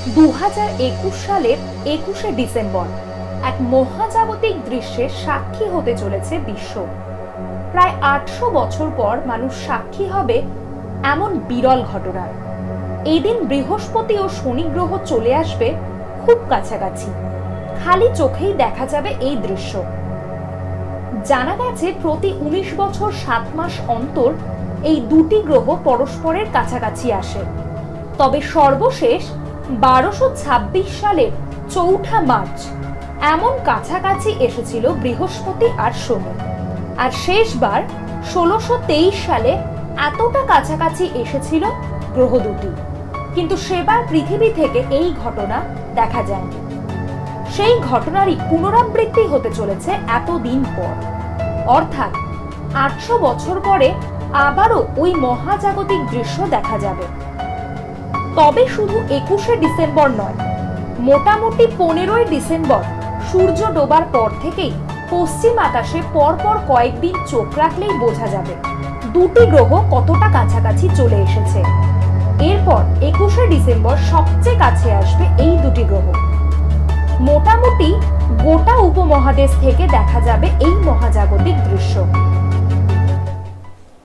2021 সালের 21শে ডিসেম্বর এক মহাজাগতিক দৃশ্যের সাক্ষী হতে চলেছে বিশ্ব। প্রায় 800 বছর পর মানুষ সাক্ষী হবে এমন বিরল ঘটনার। এই দিন বৃহস্পতি ও শনি গ্রহ চলে আসবে খুব কাছাকাছি, খালি চোখেই দেখা যাবে এই দৃশ্য। জানা গেছে প্রতি 19 বছর 7 মাস অন্তর এই দুটি গ্রহ পরস্পরের কাছাকাছি আসে। তবে সর্বশেষ 1226 সালের 4 মার্চ এমন কাছাকাছি এসেছিল বৃহস্পতি আর শনি। আর শেষবার 1623 সালে এতটা কাছাকাছি এসেছিল গ্রহ দুটি, কিন্তু সেবার পৃথিবী থেকে এই ঘটনা দেখা যায়নি। সেই ঘটনারই পুনরাবৃত্তি হতে চলেছে এতদিন পর, অর্থাৎ 800 বছর পরে আবারও ওই মহাজাগতিক দৃশ্য দেখা যাবে। তবে শুধু 21শে ডিসেম্বর নয়, মোটামুটি 15ই ডিসেম্বর সূর্য ডোবার পর থেকেই পশ্চিম আকাশে পরপর কয়েকদিন চোখ রাখলেই বোঝা যাবে দুটি গ্রহ কতটা কাছাকাছি চলে এসেছে। এরপর 21শে ডিসেম্বর সবচেয়ে কাছে আসবে এই দুটি গ্রহ। মোটামুটি গোটা উপমহাদেশ থেকে দেখা যাবে এই মহাজাগতিক দৃশ্য।